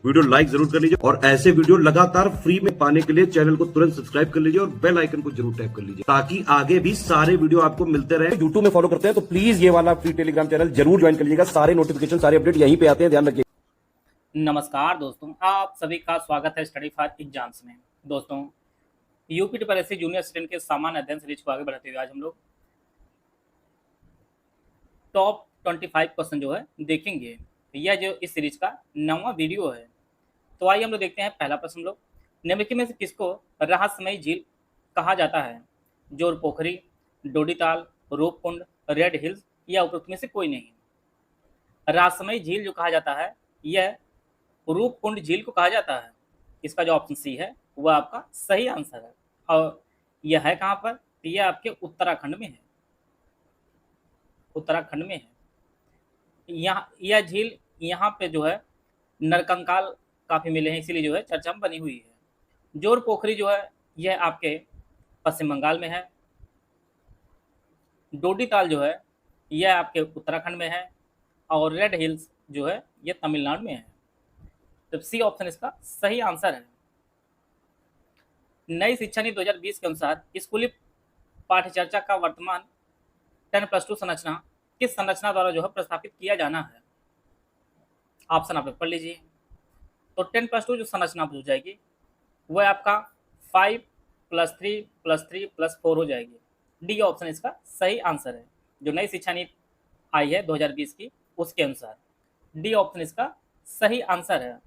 Video like जरूर कर लीजिए और ऐसे वीडियो लगातार फ्री में पाने के लिए चैनल को तुरंत सब्सक्राइब कर लीजिए और बेल आइकन को जरूर टैप कर लीजिए ताकि आगे भी सारे वीडियो आपको मिलते रहे। यूट्यूब में फॉलो करते हैं तो प्लीज ये वाला फ्री टेलीग्राम चैनल जरूर ज्वाइन कर लीजिएगा। सारे नोटिफिकेशन सारे अपडेट यहीं पे आते हैं, ध्यान रखिए। नमस्कार दोस्तों, आप सभी का स्वागत है स्टडी फॉर एग्जाम्स में। दोस्तों, यूपी टीपीएससी जूनियर असिस्टेंट के सामान्य अध्ययन सीरीज को आगे बढ़ाते हुए आज हम लोग टॉप 25 क्वेश्चन जो है देखेंगे। यह जो इस सीरीज का 9वां वीडियो है। तो आइए हम लोग देखते हैं पहला प्रश्न। लोग निम्नलिखित में से किसको रहस्यमयी झील कहा जाता है? जोर पोखरी, डोडीताल, रूपकुंड, रेड हिल्स या उपरोक्त में से कोई नहीं। रहस्यमयी झील जो कहा जाता है यह रूपकुंड झील को कहा जाता है। इसका जो ऑप्शन सी है वह आपका सही आंसर है। और यह है कहाँ पर? यह आपके उत्तराखंड में है। उत्तराखंड में है। यहाँ यह झील यहाँ पे जो है नरकंकाल काफी मिले हैं, इसीलिए जो है चर्चा में बनी हुई है। जोर पोखरी जो है यह आपके पश्चिम बंगाल में है। डोडीताल जो है यह आपके उत्तराखंड में है और रेड हिल्स जो है यह तमिलनाडु में है। तो सी ऑप्शन इसका सही आंसर है। नई शिक्षा नीति 2020 के अनुसार स्कूली पाठ्यचर्या का वर्तमान 10+2 संरचना किस संरचना द्वारा जो है प्रस्तावित किया जाना है? ऑप्शन आप लोग पढ़ लीजिए। तो 10+2 जो संरचना हो जाएगी वह आपका 5+3+3+4 हो जाएगी। डी ऑप्शन इसका सही आंसर है। जो नई शिक्षा नीति आई है 2020 की उसके अनुसार डी ऑप्शन इसका सही आंसर है।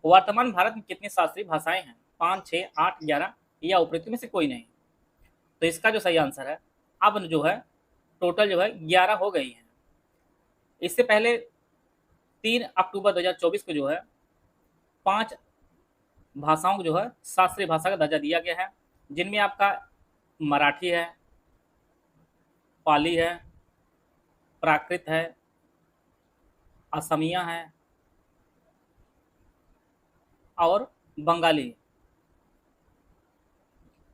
वर्तमान भारत में कितनी शास्त्रीय भाषाएं हैं? 5, 6, 8, 11 या उपरोक्त में से कोई नहीं। तो इसका जो सही आंसर है अब जो है टोटल जो है 11 हो गई हैं। इससे पहले 3 अक्टूबर 2024 को जो है 5 भाषाओं को जो है शास्त्रीय भाषा का दर्जा दिया गया है, जिनमें आपका मराठी है, पाली है, प्राकृत है, असमिया है और बंगाली।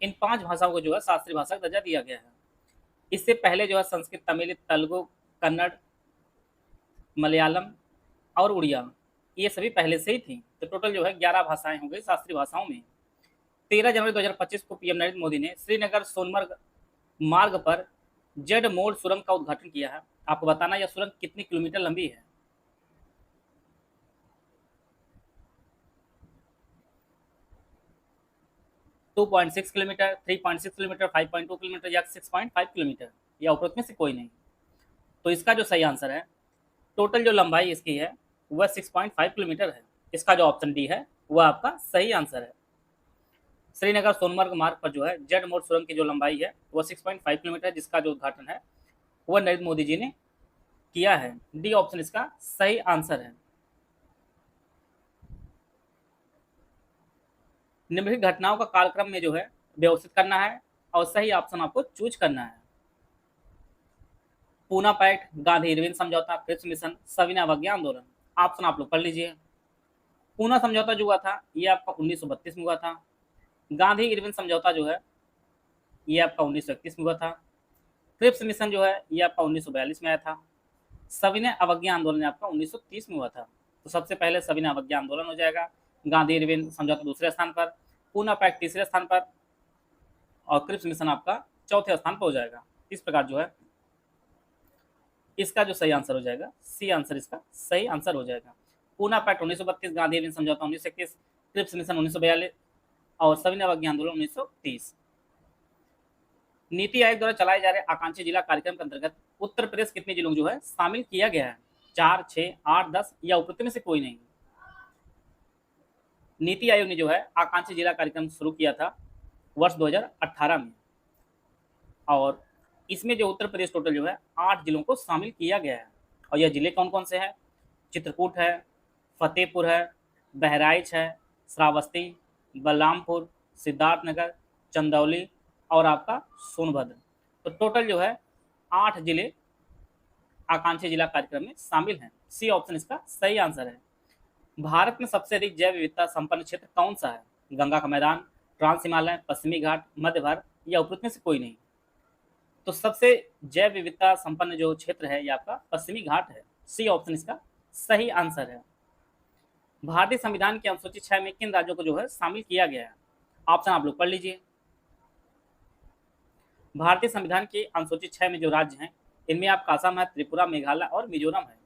इन 5 भाषाओं को जो है शास्त्रीय भाषा का दर्जा दिया गया है। इससे पहले जो है संस्कृत, तमिल, तेलुगु, कन्नड़, मलयालम और उड़िया ये सभी पहले से ही थी। तो टोटल जो है 11 भाषाएं हो गई शास्त्रीय भाषाओं में। 13 जनवरी 2025 को पीएम नरेंद्र मोदी ने श्रीनगर सोनमर्ग मार्ग पर जेड मोड़ सुरंग का उद्घाटन किया है। आपको बताना यह सुरंग कितनी किलोमीटर लंबी है? टू 2.6 किलोमीटर, 3.6 किलोमीटर, 5.2 किलोमीटर या 6.5 किलोमीटर या उपरोक्त में से कोई नहीं। तो इसका जो सही आंसर है टोटल जो लंबाई इसकी है वह 6.5 किलोमीटर है। इसका जो ऑप्शन डी है वह आपका सही आंसर है। श्रीनगर सोनमर्ग मार्ग पर जो है जेड मोड़ सुरंग की जो लंबाई है वह 6.5 किलोमीटर है, जिसका जो उद्घाटन है वह नरेंद्र मोदी जी ने किया है। डी ऑप्शन इसका सही आंसर है। निम्नलिखित घटनाओं का कालक्रम में जो है व्यवस्थित करना है और सही ऑप्शन आपको चूज करना है। पूना पैक्ट, गांधी इरविन समझौता, क्रिप्स मिशन, सविनय अवज्ञा आंदोलन। ऑप्शन आप लोग पढ़ लीजिए। पूना समझौता जो हुआ था ये आपका 1932 में हुआ था। गांधी इरविन समझौता जो है ये आपका 1931 में हुआ था। क्रिप्स मिशन जो है ये आपका 1942 में आया था। सविनय अवज्ञा आंदोलन आपका 1930 में हुआ था। तो सबसे पहले सविनय अवज्ञा आंदोलन हो जाएगा, गांधी इरविन समझौता दूसरे स्थान पर, पूना पैक्ट तीसरे स्थान पर और क्रिप्स मिशन आपका चौथे स्थान पर हो जाएगा। इस प्रकार जो है इसका जो सही आंसर हो जाएगा सी आंसर इसका सही आंसर हो जाएगा। पूना पैक्ट 1932, गांधी इरविन समझौता 1921, क्रिप्स मिशन 1942 और सविनय अवज्ञा आंदोलन 1930। नीति आयोग द्वारा चलाए जा रहे आकांक्षी जिला कार्यक्रम के अंतर्गत उत्तर प्रदेश कितने जिलों जो है शामिल किया गया है? 4, 6, 8, 10 या उपरोक्त में से कोई नहीं। नीति आयोग ने जो है आकांक्षी जिला कार्यक्रम शुरू किया था वर्ष 2018 में और इसमें जो उत्तर प्रदेश टोटल जो है 8 जिलों को शामिल किया गया है। और यह जिले कौन कौन से हैं? चित्रकूट है, फतेहपुर है, बहराइच है, श्रावस्ती, बलरामपुर, सिद्धार्थनगर, चंदौली और आपका सोनभद्र। तो टोटल जो है 8 जिले आकांक्षी जिला कार्यक्रम में शामिल हैं। सी ऑप्शन इसका सही आंसर है। भारत में सबसे अधिक जैव विविधता संपन्न क्षेत्र कौन सा है? गंगा का मैदान, ट्रांस हिमालय, पश्चिमी घाट, मध्य भारत या उपरोक्त में से कोई नहीं। तो सबसे जैव विविधता संपन्न जो क्षेत्र है ये आपका पश्चिमी घाट है। सी ऑप्शन इसका सही आंसर है। भारतीय संविधान की अनुसूची 6 में किन राज्यों को जो है शामिल किया गया है? ऑप्शन आप लोग पढ़ लीजिए। भारतीय संविधान की अनुसूची 6 में जो राज्य हैं, इनमें आपका असम है, त्रिपुरा, मेघालय और मिजोरम है।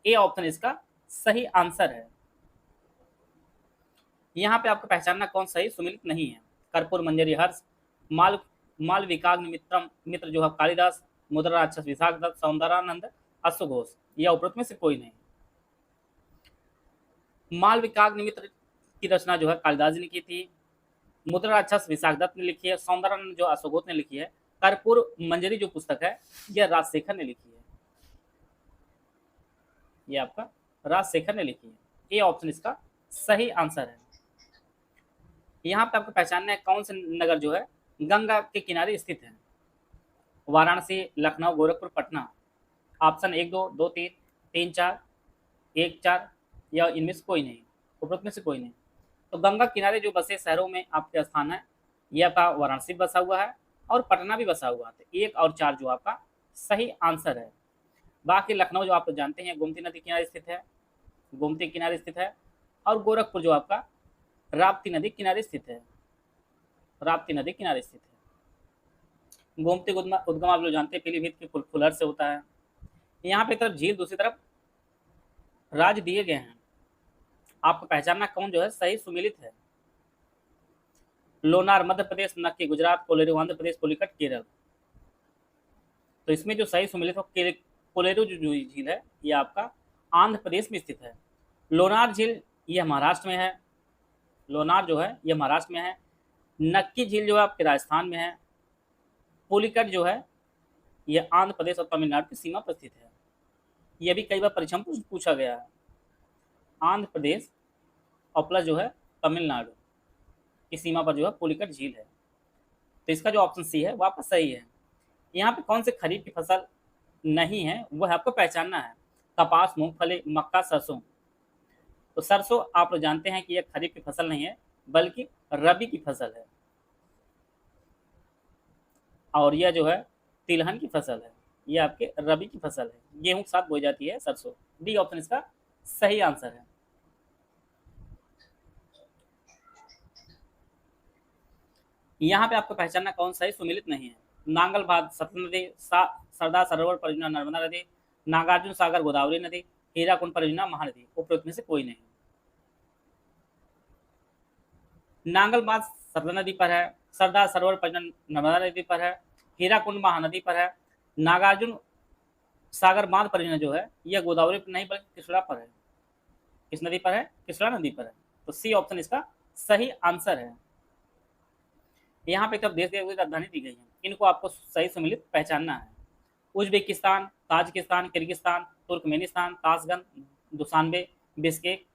ए ऑप्शन इसका सही आंसर है। यहाँ पे आपको पहचानना कौन सही सुमिलित नहीं है। कर्पूर मंजरी हर्ष, माल मालविकाग्नि मित्र जो है कालिदास, मुद्रा राक्षस विशाख दत्त, सौंदरानंद अश्वघोष, या उपरोक्त में से कोई नहीं। मालविकाग्नि मित्र की रचना जो है कालिदास जी ने की थी, मुद्रा राक्षस विशाख दत्त ने लिखी है, सौंदरानंद जो अश्वघोष ने लिखी है, कर्पूर मंजरी जो पुस्तक है यह राजशेखर ने लिखी है। ये आपका राजशेखर ने लिखी है। ए ऑप्शन इसका सही आंसर है। यहाँ पे आपको पहचानना है कौन से नगर जो है गंगा के किनारे स्थित है। वाराणसी, लखनऊ, गोरखपुर, पटना। ऑप्शन 1 2 2 3 3 4 1 4 या इनमें से कोई नहीं, उपरोक्त में से कोई नहीं। तो गंगा किनारे जो बसे शहरों में आपके स्थान है, ये आपका वाराणसी बसा हुआ है और पटना भी बसा हुआ है। तो 1 और 4 जो आपका सही आंसर है। बाकी लखनऊ जो आप जानते हैं गोमती नदी किनारे स्थित है, गोमती किनारे स्थित है, और गोरखपुर जो आपका राप्ती नदी किनारे स्थित है, राप्ती नदी किनारे स्थित है। गोमती उद्गम आप लोग जानते हैं पीलीभीत के फुलहर से होता है। यहाँ पे तरफ झील, दूसरी तरफ राज्य दिए गए हैं। आपको पहचानना कौन जो है सही सुमिलित है। लोनार मध्य प्रदेश, नक्की गुजरात, कोलेरू आंध्र प्रदेश, पुलिकट केरल। तो इसमें जो सही सुमिलित हो कोलेरू जो झील है ये आपका आंध्र प्रदेश में स्थित है। लोनार झील यह महाराष्ट्र में है, लोनार जो है यह महाराष्ट्र में है। नक्की झील जो है आपके राजस्थान में है। पुलिकट जो है यह आंध्र प्रदेश और तमिलनाडु की सीमा पर स्थित है। यह भी कई बार परीक्षा में पूछा गया है। आंध्र प्रदेश और प्लस जो है तमिलनाडु की सीमा पर जो है पुलिकट झील है। तो इसका जो ऑप्शन सी है वो आपका सही है। यहाँ पे कौन से खरीफ की फसल नहीं है वह आपको पहचानना है। कपास, मूंगफली, मक्का, सरसों। तो सरसों आप लोग जानते हैं कि यह खरीफ की फसल नहीं है बल्कि रबी की फसल है, और यह जो है तिलहन की फसल है, यह आपके रबी की फसल है। गेहूं के साथ बोई जाती है सरसों। डी ऑप्शन इसका सही आंसर है। यहाँ पे आपको पहचानना कौन सही सुमिलित नहीं है। नांगल बांध सतलुज नदी, सरदार सरोवर परियोजना नर्मदा नदी, नागार्जुन सागर गोदावरी नदी, हीराकुंड परियोजना महानदी। उपरोक्त में से कोई नहीं। नांगल बांध सतलुज नदी पर है, सरदार सरोवर परियोजना नर्मदा नदी पर है, हीराकुंड महानदी पर है, नागार्जुन सागर बांध परियोजना जो है यह गोदावरी पर नहीं बल्कि कृष्णा पर है। किस नदी पर है? कृष्णा नदी पर है। तो सी ऑप्शन इसका सही आंसर है। यहाँ पे तब देश की राजधानी दी गई है, इनको आपको सही सम्मिलित पहचानना है। Uzbekistan, Tajikistan, Kyrgyzstan, Turkmenistan, Tashkent, Dushanbe, Bishkek,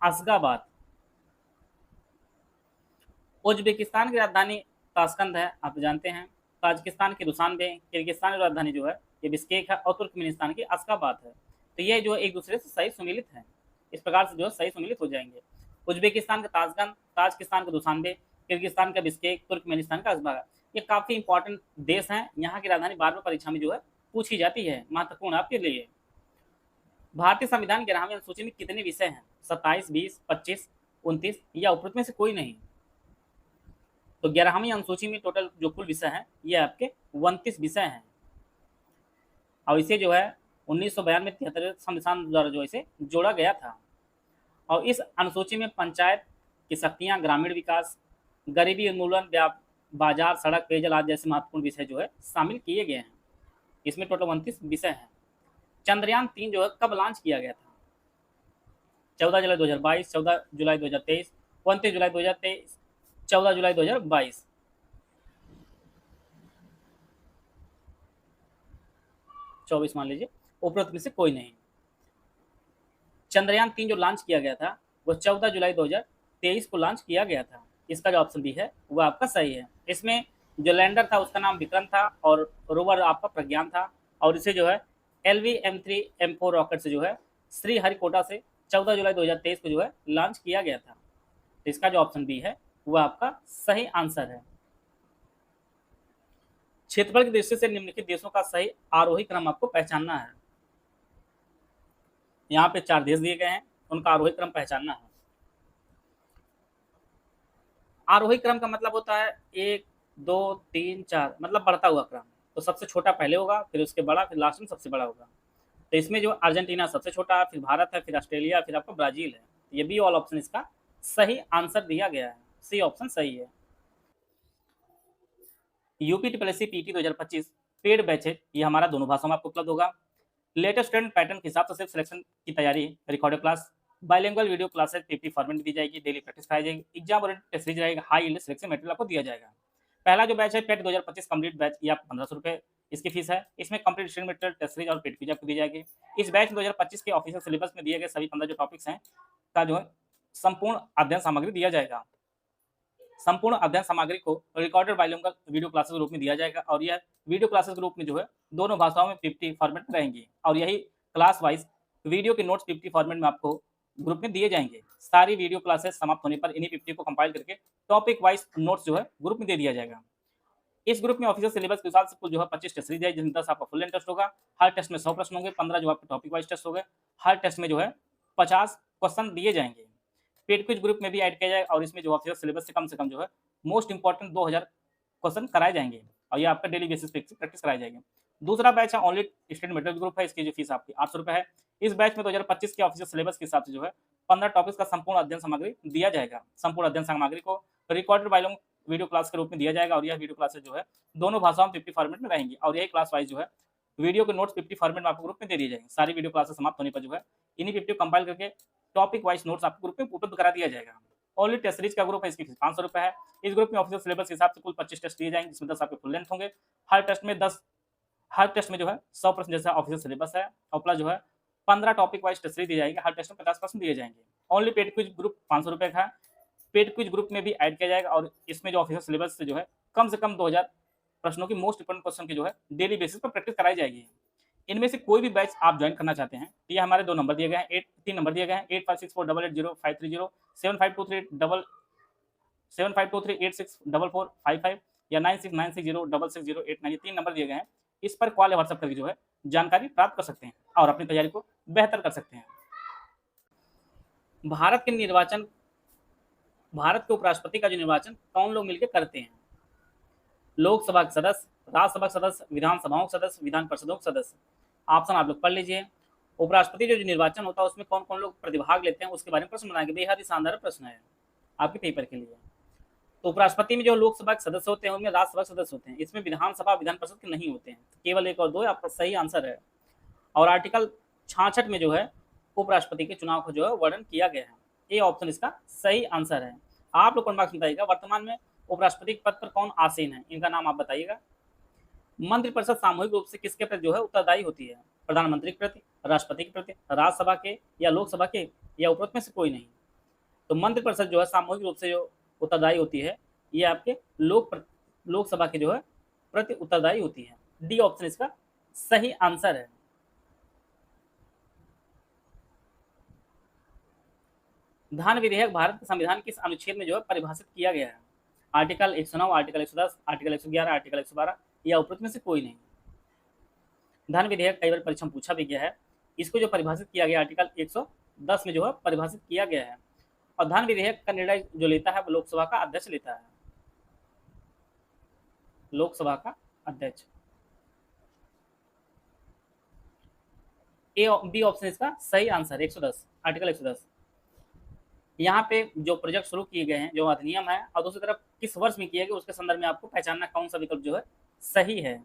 Ashgabat. Uzbekistan की राजधानी ताशकंद है, आप जानते हैं। ताजिकिस्तान की दुशानबे, किर्गिस्तान की राजधानी जो है ये बिश्केक है, और तुर्कमेनिस्तान की अशगाबाद है। तो ये जो एक दूसरे से सही सुमिलित है, इस प्रकार से जो है सही सुमिलित हो जाएंगे। उज्बेकिस्तान का ताशकंद, ताजिकिस्तान का दुशानबे, किर्गिस्तान का बिश्केक, तुर्कमेनिस्तान का अशगाबाद। ये काफी इंपॉर्टेंट देश हैं। यहाँ की राजधानी बार बार परीक्षा में जो है पूछी जाती है, महत्वपूर्ण आपके लिए। भारतीय संविधान 11वीं अनुसूची में कितने विषय हैं? 27, 20, 25, 29 या उपरोक्त में से कोई नहीं। तो 11वीं अनुसूची में टोटल जो कुल विषय हैं ये आपके 29 विषय हैं, और इसे जो है 1992 में 73 संविधान द्वारा जो इसे जोड़ा गया था। और इस अनुसूची में पंचायत की शक्तियां, ग्रामीण विकास, गरीबी उन्मूलन, बाजार, सड़क, पेयजल आदि जैसे महत्वपूर्ण विषय जो है शामिल किए गए हैं। इसमें टोटल 29 विषय हैं। चंद्रयान 3 जो है कब लॉन्च किया गया था? 14 जुलाई 2022, 14 जुलाई 2023, 29 जुलाई 2023, 14 जुलाई 2022। चौबीस मान लीजिए, उपरोक्त में से कोई नहीं। चंद्रयान 3 जो लॉन्च किया गया था वो 14 जुलाई 2023 को लॉन्च किया गया था। इसका जो ऑप्शन बी है वो आपका सही है। इसमें जो लैंडर था उसका नाम विक्रम था और रोवर आपका प्रज्ञान था, और इसे जो है LV-M3 M4 रॉकेट से जो है श्रीहरिकोटा से 14 जुलाई 2023 को जो है लॉन्च किया गया था। तो इसका जो ऑप्शन बी है वो आपका सही आंसर है। क्षेत्रफल की दृष्टि से निम्नलिखित देशों का सही आरोही क्रम आपको पहचानना है। यहाँ पे 4 देश दिए गए हैं, उनका आरोही क्रम पहचानना है। आरोही क्रम का मतलब होता है 1, 2, 3, 4 मतलब बढ़ता हुआ क्रम। तो सबसे छोटा पहले होगा, फिर उसके बड़ा, फिर लास्ट में सबसे बड़ा होगा। तो इसमें जो अर्जेंटीना सबसे छोटा है, फिर भारत है, फिर ऑस्ट्रेलिया, फिर आपका ब्राज़ील है। ये बी ऑल ऑप्शन इसका सही आंसर दिया गया है। सी ऑप्शन सही है। UP triple PT 2025 paid batch है, ये हमारा दोनों भाषाओं में आपको उपलब्ध होगा। लेटेस्ट स्टूडेंट पैटर्न के हिसाब से सिर्फ सिलेक्शन की तैयारी, recorded class, bilingual video classes 50 format में दी जाएगी, डेली प्रैक्टिस कराई जाएगी, एग्जाम ओरिएंटेड टेस्ट सीरीज रहेगा, हाई यील्ड सिलेक्शन मटेरियल आपको दिया जाएगा। पहला जो बैच है पेट 2025 कंप्लीट बैच, ये आप 1500 रुपये इसकी फीस है। इसमें complete student material test series और पेड फीस आपको दी जाएगी। इस बैच में 2025 के ऑफिशियल सिलेबस में दिए गए सभी 15 जो टॉपिक्स हैं का जो है संपूर्ण अध्ययन सामग्री दिया जाएगा। संपूर्ण अध्ययन सामग्री को रिकॉर्डेड बाइलिंगुअल वीडियो क्लासेस के रूप में दिया जाएगा और यह वीडियो क्लासेस के रूप में जो है दोनों भाषाओं में 50 फॉर्मेट में रहेंगी और यही क्लास वाइज वीडियो के नोट्स 50 फॉर्मेट में आपको ग्रुप में दिए जाएंगे। सारी वीडियो क्लासेस समाप्त होने पर इन्हीं 50 को कंपाइल करके टॉपिक वाइज नोट्स जो है ग्रुप में दे दिया जाएगा। इस ग्रुप में ऑफिशियल सिलेबस के हिसाब से कुल जो है 25 टेस्ट सीरीज है, जिसमें 10 आपका फुल लेंथ टेस्ट होगा। हर टेस्ट में 100 प्रश्न होंगे, 15 जो आपके टॉपिक वाइज टेस्ट होंगे। हर टेस्ट में जो है 50 क्वेश्चन दिए जाएंगे। पेड क्विज ग्रुप में भी ऐड किया जाएगा और इसमें जो ऑफिशियल सिलेबस से कम जो है मोस्ट इंपॉर्टेंट 2000 क्वेश्चन कराए जाएंगे और ये आपका डेली बेसिस पे प्रैक्टिस कराई जाएगी। दूसरा बैच है ओनली स्टूडेंट मटेरियल ग्रुप है, इसकी जो फीस आपकी 800 रुपये है। इस बैच में 2025 के ऑफिशियल सिलेबस के हिसाब से जो है 15 टॉपिक्स का संपूर्ण अध्ययन सामग्री दिया जाएगा। संपूर्ण अध्ययन सामग्री को रिकॉर्डेड बाइलिंगुअल वीडियो क्लास के रूप में दिया जाएगा और यह वीडियो क्लासेस जो है दोनों भाषाओं में 50 फॉर्मेट में रहेंगी और यही क्लास वाइज जो है वीडियो के नोट्स 50 फॉर्मेट में आपको ग्रुप में दे दी जाएंगे। सारी वीडियो क्लासेस समाप्त होने पर जो है इन्हीं 50 कंपाइल करके टॉपिक वाइज नोट्स आपको ग्रुप में उपलब्ध करा दिया जाएगा। ओनली टेस्ट सीरीज का ग्रुप है, इसकी फीस 500 रुपये है। इस ग्रुप में ऑफिशियल सिलेबस के हिसाब से कुल 25 टेस्ट दिए जाएंगे, जिसमें 10 आपके फुल लेंथ होंगे। हर टेस्ट में जो है 100% जैसा ऑफिशियल सिलेबस है और प्लस जो है 15 टॉपिक वाइज टेस्ट सीरीज दी जाएगी। हर टेस्ट में 50% दिए जाएंगे। ओनली पेड क्विज ग्रुप 500 रुपये का है। पेड क्विज ग्रुप में भी ऐड किया जाएगा और इसमें जो ऑफिशियल सिलेबस से जो है कम से कम 2000 प्रश्नों की मोस्ट इंपोर्टेंट क्वेश्चन की जो है डेली बेसिस पर प्रैक्टिस कराई जाएगी। इनमें से कोई भी बैच आप ज्वाइन करना चाहते हैं तो ये हमारे 2 नंबर दिए गए हैं, 3 नंबर दिए गए हैं, 8564880530, 7523864455 या 9696066089, ये 3 नंबर दिए गए हैं। इस पर कॉल या व्हाट्सएप करके जो है जानकारी प्राप्त कर सकते हैं और अपनी तैयारी को बेहतर कर सकते हैं। भारत के उपराष्ट्रपति का जो निर्वाचन कौन लोग मिलकर करते हैं? लोकसभा के सदस्य, राज्यसभा के सदस्य, विधानसभाओं के सदस्य, विधान परिषदों के सदस्य। ऑप्शन आप लोग पढ़ लीजिए। उपराष्ट्रपति जो निर्वाचन होता है उसमें कौन कौन लोग प्रतिभाग लेते हैं उसके बारे में प्रश्न बनाएंगे। बेहद ही शानदार प्रश्न है आपके पेपर के लिए। तो उपराष्ट्रपति में जो लोकसभा के सदस्य होते हैं उनमें राज्यसभा के सदस्य होते हैं, इसमें विधानसभा विधान परिषद के नहीं होते हैं। केवल 1 और 2 आपका सही आंसर है। और आर्टिकल 66 में जो है उपराष्ट्रपति के चुनाव को जो है वर्णन किया गया है। ये ऑप्शन इसका सही आंसर है। आप लोग कमेंट बॉक्स में बताइएगा वर्तमान में उपराष्ट्रपति के पद पर कौन आसीन है, इनका नाम आप बताइएगा। मंत्रिपरिषद सामूहिक रूप से किसके प्रति जो है उत्तरदायी होती है? प्रधानमंत्री के प्रति, राष्ट्रपति के प्रति, राज्यसभा के या लोकसभा के या उपरोक्त में से कोई नहीं। तो मंत्रिपरिषद जो है सामूहिक रूप से जो उत्तरदायी होती है ये आपके लोकसभा के जो है प्रति उत्तरदायी होती है। डी ऑप्शन इसका सही आंसर है। धान विधेयक भारत के संविधान किस अनुच्छेद में जो है परिभाषित किया गया है? आर्टिकल 109, आर्टिकल 110, आर्टिकल 111, आर्टिकल 112 या उपरोक्त में से कोई नहीं। धन विधेयक कई बार परीक्षा में पूछा भी गया है। इसको जो परिभाषित किया गया आर्टिकल 110 में जो है परिभाषित किया गया है और धन विधेयक का निर्णय जो लेता है वो लोकसभा का अध्यक्ष लेता है। लोकसभा का अध्यक्ष। बी ऑप्शन इसका सही आंसर 110, आर्टिकल 110। यहाँ पे जो प्रोजेक्ट शुरू किए गए हैं, जो अधिनियम है, और दूसरी तरफ किस वर्ष में किया गया उसके संदर्भ में आपको पहचानना कौन सा विकल्प जो है सही है।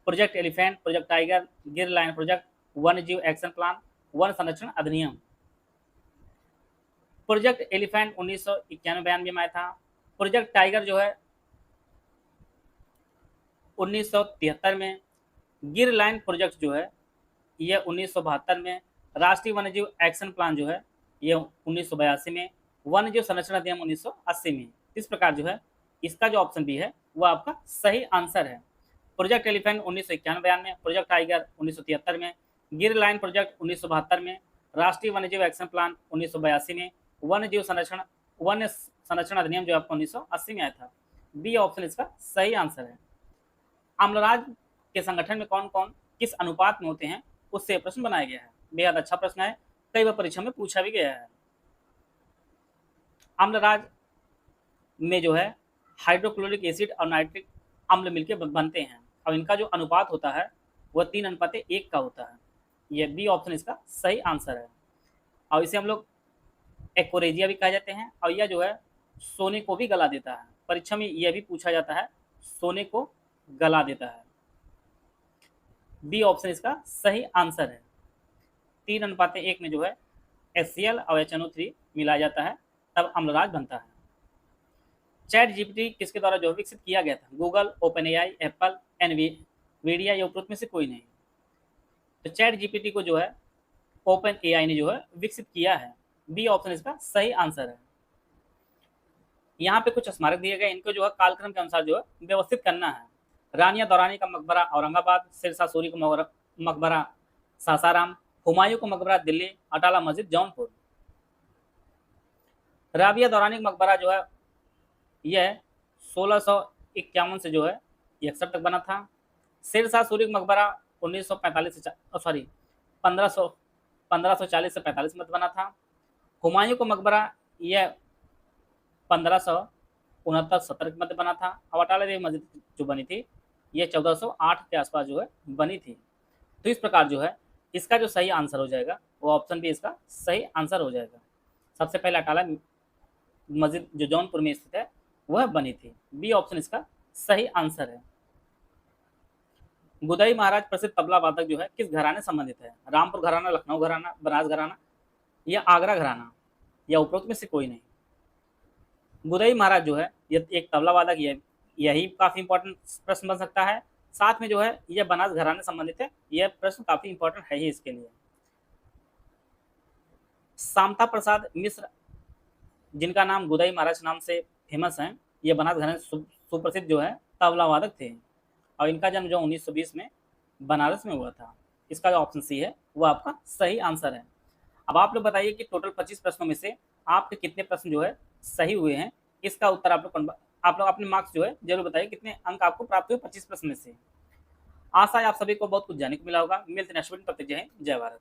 प्रोजेक्ट एलिफेंट, प्रोजेक्ट टाइगर, गिर लाइन प्रोजेक्ट, वन्य जीव एक्शन प्लान, वन संरक्षण अधिनियम। प्रोजेक्ट एलिफेंट 1991-92 में आया था। प्रोजेक्ट टाइगर जो है 1973 में। गिर लाइन प्रोजेक्ट जो है ये 1972 में। राष्ट्रीय वन्य जीव एक्शन प्लान जो है ये 1982 में। वन्य जीव संरक्षण अधिनियम 1980 में। इस प्रकार जो है इसका जो ऑप्शन बी है वो आपका सही आंसर है। प्रोजेक्ट एलिफेंट 1991 में, प्रोजेक्ट टाइगर 1973 में, गिर लाइन प्रोजेक्ट 1972 में, राष्ट्रीय वन्य जीव एक्शन प्लान 1982 में, वन्य संरक्षण अधिनियम जो आपको 1980 में आया था। बी ऑप्शन इसका सही आंसर है। अम्लराज के संगठन में कौन कौन किस अनुपात में होते हैं उससे प्रश्न बनाया गया है। बेहद अच्छा प्रश्न है, कई बार परीक्षा में पूछा भी गया है। अम्लराज में जो है हाइड्रोक्लोरिक एसिड और नाइट्रिक अम्ल मिलकर बनते हैं और इनका जो अनुपात होता है वह 3:1 का होता है। ये बी ऑप्शन इसका सही आंसर है। और इसे हम लोग एक्वरेजिया भी कहा जाते हैं और यह जो है सोने को भी गला देता है। परीक्षा में यह भी पूछा जाता है, सोने को गला देता है। बी ऑप्शन इसका सही आंसर है। 3:1 में जो है HCl और HNO3 मिलाया जाता है, तब अम्लराज बनता है। चैट जीपीटी किसके द्वारा जो है विकसित किया गया था? Google, open AI, Apple, Nvidia या उपरोक्त में से कोई नहीं। तो चैट जीपीटी को जो है ओपन एआई ने जो है विकसित किया है। बी ऑप्शन इसका सही आंसर है। यहाँ पे कुछ स्मारक दिए गए, इनको जो है कालक्रम के अनुसार जो है व्यवस्थित करना है। रानिया दौरानी का मकबरा औरंगाबाद, शेरशाह सूरी का मकबरा सासाराम, हुमायूं का मकबरा दिल्ली, अटाला मस्जिद जौनपुर। राबिया दौरानी का मकबरा जो है यह 1651 से जो है 61 तक बना था। शेरशाह सूरी का मकबरा 1945 से 1540 से 45 में बना था। हुमायूं का मकबरा यह 1569-70 के मध्य बना था। और अटाला देवी मस्जिद जो बनी थी यह 1408 के आसपास जो है बनी थी। तो इस प्रकार जो है इसका जो सही आंसर हो जाएगा वो ऑप्शन भी इसका सही आंसर हो जाएगा। सबसे पहले अटाला मस्जिद जो जौनपुर में स्थित है वह बनी थी। बी ऑप्शन इसका सही आंसर है। गुदई महाराज प्रसिद्ध तबला वादक जो है किस घराने संबंधित है? रामपुर घराना, लखनऊ घराना, बनारस घराना या आगरा घराना या उपरोक्त में से कोई नहीं। गुदई महाराज जो है ये एक तबला वादक, यही काफी इंपॉर्टेंट प्रश्न बन सकता है। साथ में जो है यह बनारस घराने संबंधित है, यह प्रश्न काफी इंपॉर्टेंट है ही इसके लिए। सामता प्रसाद मिश्र जिनका नाम गुदई महाराज नाम से फेमस है, ये बनारस घराने सुप्रसिद्ध जो है तबला वादक थे और इनका जन्म जो 1920 में बनारस में हुआ था। इसका जो ऑप्शन सी है वो आपका सही आंसर है। अब आप लोग बताइए कि टोटल 25 प्रश्नों में से आपके कितने प्रश्न जो है सही हुए हैं। इसका उत्तर आप लोग अपने मार्क्स जो है जरूर बताइए, कितने अंक आपको प्राप्त हुए 25 प्रश्न में से। आशा है आप सभी को बहुत कुछ जानने को मिला होगा। मिलते हैं नेक्स्ट वीडियो, तब तक जय हिंद, जय भारत।